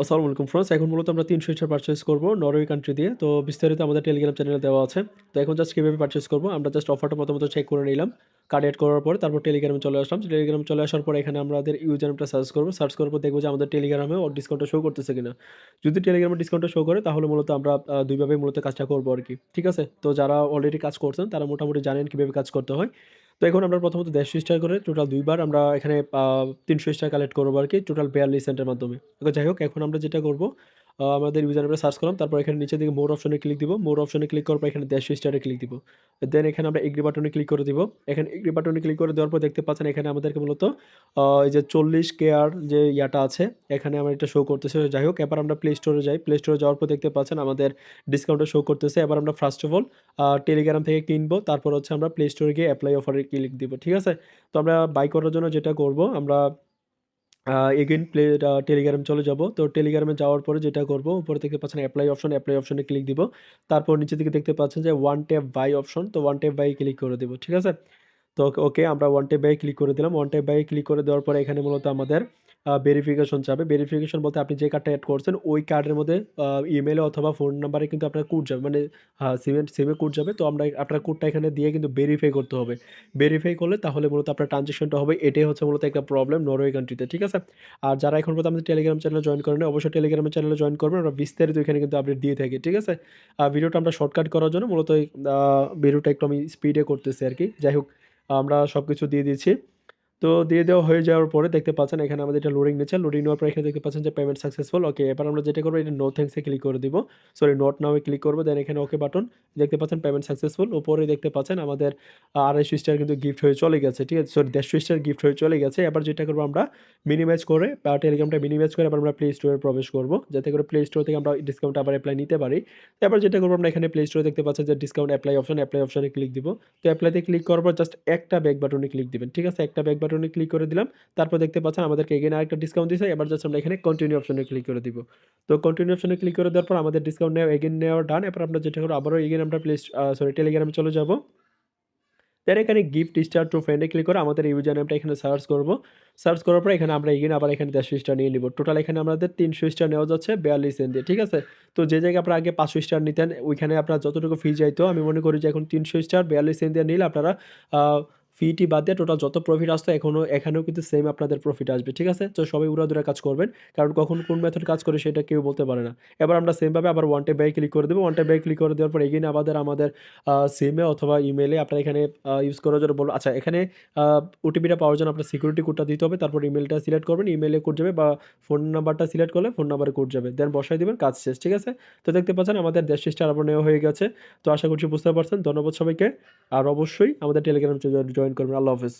আসসালামু আলাইকুম ফ্রেন্ডস। এখন মূলত আমরা ৩০০ স্টার পারচেজ করব নরওয়ে কান্ট্রি দিয়ে। তো বিস্তারিত আমাদের টেলিগ্রাম চ্যানেলে দেওয়া আছে। তো এখন জাস্ট কিভাবে পারচেজ করব? আমরা জাস্ট অফারটা প্রথমত চেক করে নিলাম। কার্ড এড করার পরে তারপর টেলিগ্রামে চলে আসলাম। টেলিগ্রামে চলে আসার পরে এখানে আমাদের ইউজার নেমটা সার্চ করব। সার্চ করার পর দেখব যে আমাদের টেলিগ্রামে ডিসকাউন্টটা শো করতেছে কিনা। যদি টেলিগ্রামে ডিসকাউন্টটা শো করে তাহলে মূলত আমরা ২ ভাবেই মূলত কাজটা করব আরকি। ঠিক আছে? তো যারা অলরেডি কাজ করছেন তারা মোটামুটি জানেন কিভাবে কাজ করতে হয়। তো এখন আমরা প্রথমত ১৫০ স্টার করে টোটাল ২ বার আমরা এখানে ৩০০ স্টার কালেক্ট করব আরকি টোটাল ৪২ সেন্টের মাধ্যমে। ওকে, যাই হোক এখন আমরা যেটা করব আমাদের ইউজার নেমটা সার্চ করলাম। তারপর এখানে নিচের দিকে মোর অপশনে ক্লিক দিব। মোর অপশনে ক্লিক করার পর এখানে ১৫০ স্টারে ক্লিক দিব। দেন এখানে আমরা এগ্রি বাটনে ক্লিক করে দিব। এখানে এগ্রি বাটনে ক্লিক করে দেওয়ার পর দেখতে পাচ্ছেন এখানে আমাদেরকে মূলত এই যে ৪০ কেয়ার যে ইয়াটা আছে এখানে আমার এটা শো করতেছে। যাই হোক এবার আমরা প্লে স্টোরে যাই। প্লে স্টোরে যাওয়ার পর দেখতে পাচ্ছেন আমাদের ডিসকাউন্টটা শো করতেছে। এবার আমরা ফার্স্ট অফ অল টেলিগ্রাম থেকে কিনবো। তারপর হচ্ছে আমরা প্লে স্টোরে গিয়ে এপ্লাই অফারে ক্লিক দিব। ঠিক আছে? তো আমরা বাই করার জন্য যেটা করব আমরা এগেইন টেলিগ্রাম চলে যাব। তো টেলিগ্রামে যাওয়ার পরে যেটা করব, উপরে দেখতে পাচ্ছেন এপ্লাই অপশন, এপ্লাই অপশনে ক্লিক দিব। তারপর নিচের দিকে দেখতে পাচ্ছেন যে ওয়ান ট্যাপ বাই অপশন, তো ওয়ান ট্যাপ বাই ক্লিক করে দিব। ঠিক আছে? তো ওকে আমরা ওয়ান ট্যাপ বাই ক্লিক করে দিলাম। ওয়ান ট্যাপ বাই ক্লিক করে দেওয়ার পরে এখানে মূলত আমাদের ভেরিফিকেশন চাবে। ভেরিফিকেশন বলতে আপনি যে কার্ডটা এড করছেন ওই কার্ডের মধ্যে ইমেইলে অথবা ফোন নাম্বারে কিন্তু আপনার কোড যাবে। মানে সিমে কোড যাবে। তো আমরা আপনার কোডটা এখানে দিয়ে কিন্তু ভেরিফাই করতে হবে। ভেরিফাই করলে তাহলে মূলত আপনার ট্রান্সেকশনটা হবে। এটাই হচ্ছে মূলত একটা প্রবলেম নরওয়ে কান্ট্রিতে। ঠিক আছে? আর যারা এখন পর্যন্ত আমাদের টেলিগ্রাম চ্যানেলে জয়েন করেনি অবশ্যই টেলিগ্রাম চ্যানেলে জয়েন করবেন। আমরা বিস্তারিত এখানে কিন্তু আপডেট দিয়ে থাকি। ঠিক আছে? ভিডিওটা আমরা শর্টকাট করার জন্য মূলত এই ভিডিওটা একটু আমি স্পিডে করতেছি আরকি। যাই হোক আমরা সবকিছু দিয়ে দিয়েছি। তো দিয়ে দেওয়া হয়ে যাওয়ার পরে দেখতে পাচ্ছেন এখানে আমাদের এটা লোডিং নিচ্ছে। লোডিং নেওয়ার পরে এখানে দেখতে পাচ্ছেন যে পেমেন্ট সাকসেসফুল। ওকে, এবার আমরা যেটা করব এটা নো থ্যাংকস এ ক্লিক করে দিব। Sorry, not now A click করব। দেন এখানে ওকে বাটন দেখতে পাচ্ছেন পেমেন্ট সাকসেসফুল। উপরে দেখতে পাচ্ছেন আমাদের ২৫০ স্টার কিন্তু গিফট হয়ে চলে গেছে। ঠিক আছে? সরি, ১৫০ স্টার গিফট হয়ে চলে গেছে। এবার যেটা করব আমরা মিনিমাইজ করে টেলিগ্রামটা মিনিমাইজ করে এবার আমরা প্লে স্টোরে প্রবেশ করব। যাতে করে প্লে স্টোর থেকে আমরা ডিসকাউন্ট আবার এপ্লাই নিতে পারি। এবার যেটা করব আমরা এখানে প্লে স্টোরে দেখতে পাচ্ছেন যে ডিসকাউন্ট এপ্লাই অপশন, এপ্লাই অপশনে ক্লিক দিব। তো এপ্লাইতে ক্লিক করার পর জাস্ট একটা ব্যাক বাটনে ক্লিক দিবেন। ঠিক আছে? একটা ব্যাক বাটনে ক্লিক করে দিলাম। তারপর দেখতে পাচ্ছেন আমাদেরকে এগেইন আরেকটা ডিসকাউন্ট দিছে। এবার জাস্ট আমরা এখানে কন্টিনিউ অপশনে ক্লিক করে দিব। তো কন্টিনিউ অপশনে ক্লিক করে দেওয়ার পর আমাদের ডিসকাউন্ট নেওয়া ডান। এরপর আমরা যেটা করব আবারও এগেইন আমরা টেলিগ্রামে চলে যাব। দেন এখানে গিফট স্টার টু ফ্রেন্ডে ক্লিক করে আমাদের ইউজার নেমটা এখানে সার্চ করব। সার্চ করার পর এখানে আমরা এগেইন আবার এখানে ১৫০ স্টার নিয়ে নিব। টোটাল এখানে আমাদের ৩০০ স্টার নেওয়া যাচ্ছে ৪২ সেন্ট দিয়ে। ঠিক আছে? তো যে জায়গায় আপনারা আগে ৫০০ স্টার নিতেন ওইখানে আপনার যতটুকু ফি যাইতো আমি মনে করি যে এখন ৩০০ স্টার ৪২ সেন্ট দিয়ে নিলে আপনারা আ ফি-টি বাদ দিয়ে টোটাল যত প্রফিট আসতো এখানেও কিন্তু সেম আপনাদের প্রফিট আসবে। ঠিক আছে? তো সবাই উড়াধুরা কাজ করবেন। কারণ কখন কোন মেথড কাজ করে সেটা কেউ বলতে পারে না। এবার আমরা সেম ভাবে আবার ওয়ান ট্যাপ বাই ক্লিক করে দেব। ওয়ান ট্যাপ বাই ক্লিক করে দেওয়ার পর এগেইন আমাদের সিমে অথবা ইমেইলে আপনারা এখানে ইউজ করার জন্য বলব। আচ্ছা, এখানে আ ওটিপিটা পাওয়ার জন্য আপনার সিকিউরিটি কোডটা দিতে হবে। তারপর ইমেইলটা সিলেক্ট করবেন। ইমেইলে কোড যাবে বা ফোন নাম্বারটা সিলেক্ট করলে ফোন নাম্বারে কোড যাবে। দেন বসায় দিবেন, কাজ শেষ। ঠিক আছে? তো দেখতে পাচ্ছেন আমাদের ১৫০ স্টার আবার নেওয়া হয়ে গেছে। তো আশা করছি বুঝতে পারছেন। ধন্যবাদ সবাইকে। আর অবশ্যই আমাদের টেলিগ্রাম জয়েন করবেন। আল্লাহ হাফেজ।